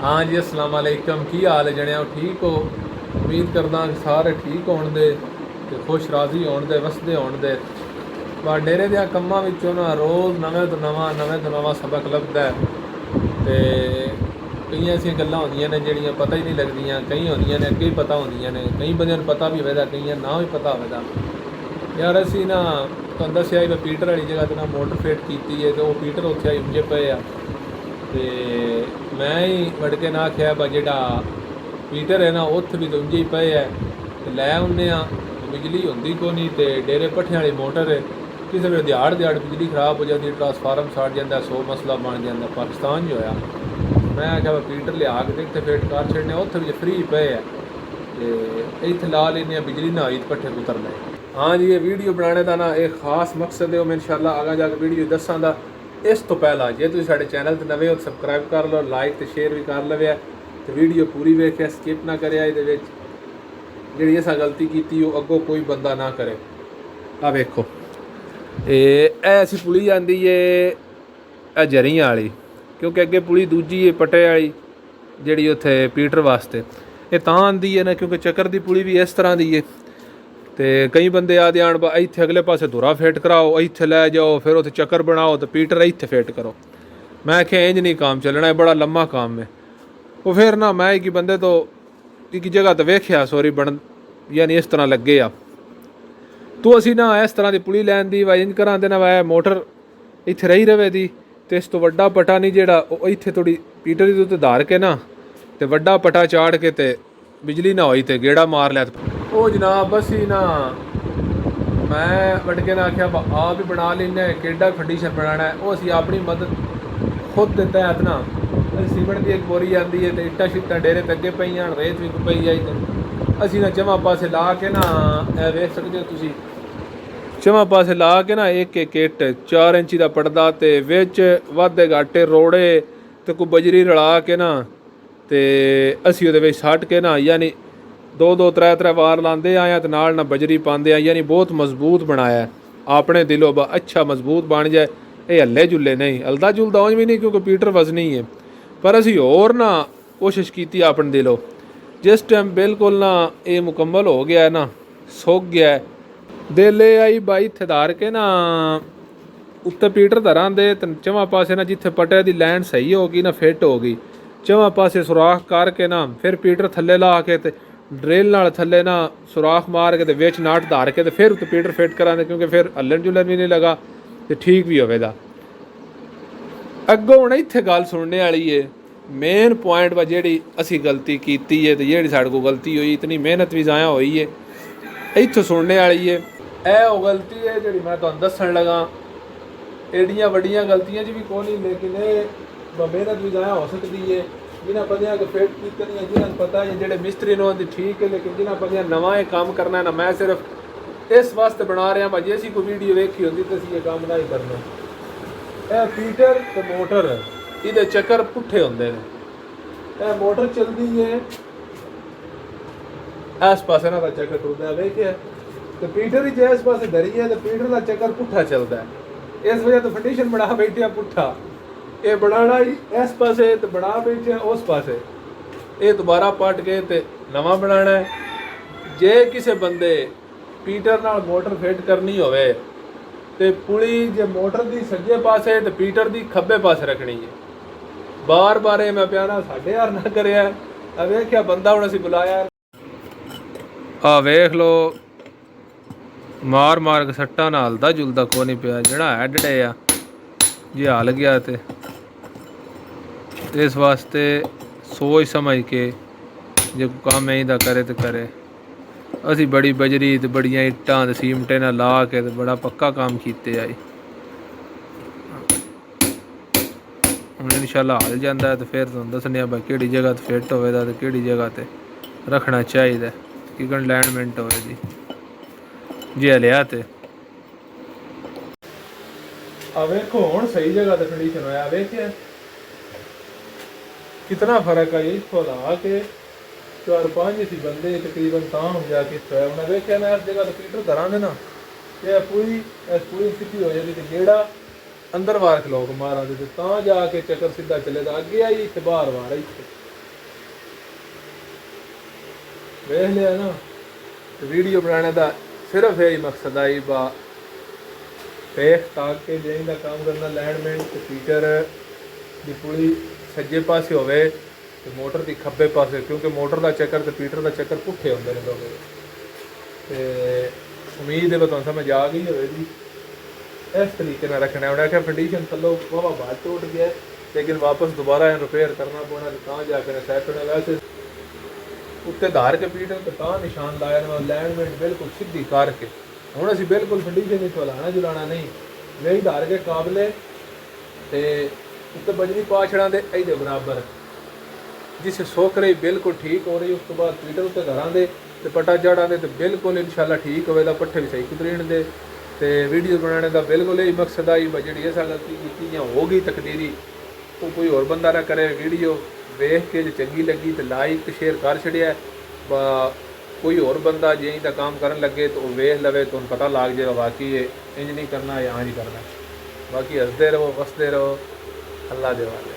हाँ जी, अस्सलाम वालेकुम। की हाल है जणिया? ठीक हो? उम्मीद करदा कि सारे ठीक होण दे ते खुश राजी होण दे, वसदे होण दे। पर डेरे दियां कम्मां विचों ना रोज़ नवें तो नवां सबक लभदा है ते कई ऐसियां गल्लां होंदियां ने ਜਿਹੜੀਆਂ पता ही नहीं लगदियां। कई होंदियां ने अगे ही पता होंदियां ने, कई बंदियां नूं पता भी होवेगा, कईयां ना भी पता होवेगा। यार असीं ना तुहानूं दस्सिआ ही पीटर वाली जगह ते ना मोटर फिट कीती है ते वो पीटर उत्थे आई उंजे पए आ ਤੇ ਮੈਂ ਹੀ ਵੜ ਕੇ ਨਾ ਆਖਿਆ ਬਾ ਜਿਹੜਾ ਪੀਟਰ ਹੈ ਨਾ ਉੱਥੇ ਵੀ ਉਂਝੇ ਹੀ ਪਏ ਹੈ ਤੇ ਲੈ ਆਉਂਦੇ ਆ। ਬਿਜਲੀ ਹੁੰਦੀ ਕੋਈ ਨਹੀਂ ਤੇ ਡੇਰੇ ਪੱਠਿਆਂ ਵਾਲੀ ਮੋਟਰ ਹੈ, ਕਿਸੇ ਵੇਲੇ ਦਿਹਾੜ ਬਿਜਲੀ ਖਰਾਬ ਹੋ ਜਾਂਦੀ, ਟਰਾਂਸਫਾਰਮ ਸੜ ਜਾਂਦਾ, 100 ਮਸਲਾ ਬਣ ਜਾਂਦਾ। ਪਾਕਿਸਤਾਨ 'ਚ ਹੋਇਆ। ਮੈਂ ਆਖਿਆ ਪੀਟਰ ਲਿਆ ਕੇ ਤੇ ਇੱਥੇ ਫਿੱਟ ਕਰ ਛੱਡਣੇ, ਉੱਥੇ ਵੀ ਫਰੀ ਪਏ ਹੈ ਤੇ ਇੱਥੇ ਲਾ ਲੈਂਦੇ ਆ, ਬਿਜਲੀ ਨਾ ਆਈ ਪੱਠੇ ਕੁਤਰ ਲਏ। हाँ जी, ये वीडियो बनाने का ना एक खास मकसद है, मैं इंशाल्लाह आगे जाके वीडियो दसांगा। इस तो पहला जे तुसीं साडे चैनल ते नवे हो सबसक्राइब कर लो, लाइक ते शेयर भी कर लवे ते वीडियो पूरी वेखिया, स्किप ना करिया। इहदे विच जिहड़ी असां गलती कीती वो अग्गों कोई बंदा ना करे। आ वेखो ਇਹ ਅਸੀਂ ਪੁਲੀ ਜਾਂਦੀ ਏ ਇਹ ਜਰੀਆਂ ਵਾਲੀ, ਕਿਉਂਕਿ ਅੱਗੇ ਪੁਲੀ ਦੂਜੀ ਏ ਪਟੇ ਵਾਲੀ ਜਿਹੜੀ ਉੱਥੇ ਪੀਟਰ ਵਾਸਤੇ। ਇਹ ਤਾਂ ਆਉਂਦੀ ਹੈ ਨਾ ਕਿਉਂਕਿ ਚੱਕਰ ਦੀ ਪੁਲੀ ਵੀ ਇਸ ਤਰ੍ਹਾਂ ਦੀ ਏ ਤੇ ਕਈ ਬੰਦੇ ਆਦੇ ਆਣ ਬਾ ਇੱਥੇ ਅਗਲੇ ਪਾਸੇ ਧੁਰਾ ਫਿੱਟ ਕਰਾਓ, ਇੱਥੇ ਲੈ ਜਾਓ, ਫਿਰ ਉੱਥੇ ਚੱਕਰ ਬਣਾਓ ਤੇ ਪੀਟਰ ਇੱਥੇ ਫਿੱਟ ਕਰੋ। ਮੈਂ ਆਖਿਆ ਇੰਝ ਨਹੀਂ ਕੰਮ ਚੱਲਣਾ, ਇਹ ਬੜਾ ਲੰਮਾ ਕੰਮ ਹੈ। ਉਹ ਫਿਰ ਨਾ ਮੈਂ ਇੱਕ ਬੰਦੇ ਤੋਂ ਇੱਕ ਜਗ੍ਹਾ 'ਤੇ ਵੇਖਿਆ ਸੋਰੀ ਬਣ ਯਾਨੀ ਇਸ ਤਰ੍ਹਾਂ ਲੱਗੇ ਆ ਤੂੰ ਅਸੀਂ ਨਾ ਇਸ ਤਰ੍ਹਾਂ ਦੀ ਪੁਲੀ ਲੈਣ ਦੀ ਵਾ ਇੰਝ ਕਰਾਂਦੇ ਨਾ ਵਾ ਮੋਟਰ ਇੱਥੇ ਰਹੀ ਰਵੇ ਦੀ ਅਤੇ ਇਸ ਤੋਂ ਵੱਡਾ ਪਟਾ ਨਹੀਂ ਜਿਹੜਾ ਉਹ ਇੱਥੇ ਥੋੜ੍ਹੀ ਪੀਟਰ ਦੇ ਉੱਤੇ ਧਾਰ ਕੇ ਨਾ ਅਤੇ ਵੱਡਾ ਪਟਾ ਚਾੜ ਕੇ ਅਤੇ ਬਿਜਲੀ ਨਾ ਹੋਈ ਅਤੇ ਗੇੜਾ ਮਾਰ ਲਿਆ। ਉਹ ਜਨਾਬ ਅਸੀਂ ਨਾ ਮੈਂ ਵੱਢ ਕੇ ਨਾ ਆਖਿਆ ਆਪ ਹੀ ਬਣਾ ਲੈਂਦੇ, ਕਿਹੜਾ ਕੰਡੀਸ਼ਨ ਬਣਾਉਣਾ ਹੈ ਉਹ ਅਸੀਂ ਆਪਣੀ ਮਦਦ ਖੁਦ ਦੇ ਤਹਿਤ ਨਾ ਸੀਮੈਂਟ ਦੀ ਇੱਕ ਬੋਰੀ ਆਉਂਦੀ ਹੈ ਅਤੇ ਇੱਟਾਂ ਸ਼ਿੱਟਾਂ ਡੇਰੇ ਤੇ ਅੱਗੇ ਪਈਆਂ, ਰੇਤ ਵੀ ਪਈ ਜਾਈ ਤੇ ਅਸੀਂ ਨਾ ਚਵਾਂ ਪਾਸੇ ਲਾ ਕੇ ਨਾ ਇਹ ਵੇਖ ਸਕਦੇ ਹੋ ਤੁਸੀਂ, ਚਵਾਂ ਪਾਸੇ ਲਾ ਕੇ ਨਾ ਇੱਕ ਇੱਟ 4 ਇੰਚੀ ਦਾ ਪੜਦਾ ਅਤੇ ਵਿੱਚ ਵਾਧੇ ਘਾਟੇ ਰੋੜੇ ਅਤੇ ਕੋਈ ਬਜਰੀ ਰਲਾ ਕੇ ਨਾ ਅਤੇ ਅਸੀਂ ਉਹਦੇ ਵਿੱਚ ਸੱਟ ਕੇ ਨਾ ਯਾਨੀ 2-2 3-3 ਵਾਰ ਲਾਉਂਦੇ ਆਏ ਅਤੇ ਨਾਲ ਨਾ ਬਜਰੀ ਪਾਉਂਦੇ ਆ, ਯਾਨੀ ਬਹੁਤ ਮਜ਼ਬੂਤ ਬਣਾਇਆ ਆਪਣੇ ਦਿਲੋਂ ਬਾ ਅੱਛਾ ਮਜ਼ਬੂਤ ਬਣ ਜਾਏ। ਇਹ ਹੱਲੇ ਜੁੱਲੇ ਨਹੀਂ, ਹਲਦਾ ਜੁਲਦਾ ਉਂਝ ਵੀ ਨਹੀਂ ਕਿਉਂਕਿ ਪੀਟਰ ਵਜ਼ਨੀ ਹੈ, ਪਰ ਅਸੀਂ ਹੋਰ ਨਾ ਕੋਸ਼ਿਸ਼ ਕੀਤੀ ਆਪਣੇ ਦਿਲੋਂ। ਜਿਸ ਟਾਈਮ ਬਿਲਕੁਲ ਨਾ ਇਹ ਮੁਕੰਮਲ ਹੋ ਗਿਆ ਨਾ, ਸੁੱਕ ਗਿਆ, ਦਿਲ ਇਹ ਆਈ ਬਾਈ ਇੱਥੇ ਧਾਰ ਕੇ ਨਾ ਉੱਤੇ ਪੀਟਰ ਧਰਾਂ ਦੇ ਤੇ ਚਵਾਂ ਪਾਸੇ ਨਾ ਜਿੱਥੇ ਪਟੇ ਦੀ ਲਾਈਨ ਸਹੀ ਹੋ ਗਈ ਨਾ ਫਿੱਟ ਹੋ ਗਈ, ਚਵਾਂ ਪਾਸੇ ਸੁਰਾਖ ਕਰਕੇ ਨਾ ਫਿਰ ਪੀਟਰ ਥੱਲੇ ਲਾ ਕੇ ਤੇ ਡਰਿਲ ਨਾਲ ਥੱਲੇ ਨਾ ਸੁਰਾਖ ਮਾਰ ਕੇ ਤੇ ਵਿੱਚ ਨਾਟ ਧਾਰ ਕੇ ਤੇ ਫਿਰ ਉੱਤੇ ਪੀਟਰ ਫਿੱਟ ਕਰਾਂਗੇ, ਕਿਉਂਕਿ ਫਿਰ ਹੱਲਣ ਜੁਲਣ ਵੀ ਨਹੀਂ ਲੱਗਾ ਤੇ ਠੀਕ ਵੀ ਹੋਵੇਗਾ। ਅੱਗੋਂ ਹੁਣ ਇੱਥੇ ਗੱਲ ਸੁਣਨੇ ਵਾਲੀ ਏ, ਮੇਨ ਪੁਆਇੰਟ ਵਾ ਜਿਹੜੀ ਅਸੀਂ ਗਲਤੀ ਕੀਤੀ ਹੈ ਤੇ ਜਿਹੜੀ ਸਾਡੇ ਕੋਲ ਗਲਤੀ ਹੋਈ, ਇਤਨੀ ਮਿਹਨਤ ਵੀ ਜ਼ਾਇਆ ਹੋਈ ਹੈ, ਇੱਥੋਂ ਸੁਣਨੇ ਵਾਲੀ ਹੈ। ਇਹ ਉਹ ਗਲਤੀ ਹੈ ਜਿਹੜੀ ਮੈਂ ਤੁਹਾਨੂੰ ਦੱਸਣ ਲੱਗਾ। एडियां वड्डियां गलतियां च भी कोई नहीं, लेकिन ये मेहनत भी ज़ाया हो सकती है। जिन्हें बंदियां को फिट कीती जिन्हें पता है ਜਿਹੜੇ ਮਿਸਤਰੀ ਨੂੰ ਆਉਂਦੀ ਠੀਕ ਹੈ, लेकिन जिन्हें बंदियां नवा ये काम करना है ना, मैं सिर्फ इस वास्ते बना रहा भाई जे कोई वीडियो वेखी होती तो ये काम नहीं करना। यह पीटर तो मोटर ये चक्कर पुट्ठे होंगे ने, यह मोटर चलती है इस पास ना चक्कर टुरदा वेखिया तो पीटर ही जिस पास धरी है तो पीटर का चक्कर पुट्ठा चलता है। इस वजह तो फंडिशन बना बैठे पुट्ठा, ये बनाना ही इस पासे तो बना बैठे उस पासे, ये दोबारा पट के तो नवा बनाना है। जे किसी बंदे पीटर नाल मोटर फिट करनी होवे तो पुली जे मोटर की सज्जे पासे तो पीटर की खब्बे पासे रखनी है। बार बार मैं प्यारा साढ़े यार ना करिया। वेख्या बंदा हुण असीं बुलाया, आ वेख लो मार मार के सट्टा ना हलदा जुलदा को नहीं पिया, जड़ा है डड़े आ जे हल गया तो इस वास्ते सोच समझ के जो काम इदा करे तो करे। असी बड़ी बजरी तो बड़िया इट्टां ते सीमटे ना ला के तो बड़ा पक्का काम कीते आई। हुण इंशाअल्लाह हल जाता है तो फिर तुहानूं दस्सने भाई किहड़ी जगह ते फिट होवेगा तो किहड़ी जगह ते रखना चाहिए कि अलाइनमेंट होवे दी जे हलिया तो वेखो हुण सही जगह ते कंडीशन होया। वेखिया कितना फर्क है इसको ला के 4-5 सी बंदे तकरीबन तां हो जाके होया। उन्हें वेखिया मैं इस जगह ते पीटर धरां दे ना ये पूरी सिटी हो जाती तो गेड़ा अंदर वार खलो के मारा दे तां जाके चक्कर सीधा चलेगा। अगे आई इत्थे बाहर वार इत्थे ਵੇਖ ਲਿਆ ਨਾ ਤੇ ਵੀਡੀਓ ਬਣਾਉਣੇ ਦਾ ਸਿਰਫ ਇਹ ਹੀ ਮਕਸਦ ਆਈ ਬਾ ਵੇਖ ਤਾਂ ਕਿ ਜਿਹੀ ਦਾ ਕੰਮ ਕਰਨਾ ਅਲਾਈਨਮੈਂਟ ਤੇ ਫੀਚਰ ਦੀ ਪੂਰੀ ਸੱਜੇ ਪਾਸੇ ਹੋਵੇ ਤੇ ਮੋਟਰ ਦੀ ਖੱਬੇ ਪਾਸੇ, ਕਿਉਂਕਿ ਮੋਟਰ ਦਾ ਚੱਕਰ ਤੇ ਫੀਟਰ ਦਾ ਚੱਕਰ ਪੁੱਠੇ ਹੁੰਦੇ ਨੇ ਦੋਵੇਂ। ਤੇ ਉਮੀਦ ਹੈ ਤੁਹਾਨੂੰ ਸਮਝ ਆ ਗਈ ਹੋਵੇਗੀ। ਇਸ ਤਰੀਕੇ ਨਾਲ ਰੱਖਣਾ ਉਹਨੇ आख्या कंडीशन थलो वाह बात टूट गया लेकिन वापस दोबारा रिपेयर करना पड़ना तो जाकर सेट होने। वैसे उत्ते धार के पीठ तो निशान लाया अलाइनमेंट बिल्कुल सीधी करके हूँ असी बिल्कुल कंडीशन हिलाना जुलाना नहीं, वही धार के काबले तो उत्ते बजरी पा छड़ा दे ये बराबर जिस सोख रही बिल्कुल ठीक हो रही। उस तो बाद पीटर उत्ते घरां दे ते पट्टा जड़ा दे तो बिल्कुल इंशाल्लाह ठीक होएगा, पट्ठे भी सही कुतरीण दे। तो वीडियो बनाने का बिल्कुल यही मकसद आई जी ऐसा गलती की या होगी तकदीरी तो कोई और बंदा ना करे। वीडियो वेख के जो चंगी लगी तो लाइक शेयर कर छड़िया, कोई और बंदा जे का काम करन लगे तो वेख लवे तो पता लग जाएगा वाकई इंज नहीं करना या हाँ जी करना। बाकी हंसते रहो वसते रहो, अल्लाह दे वाले।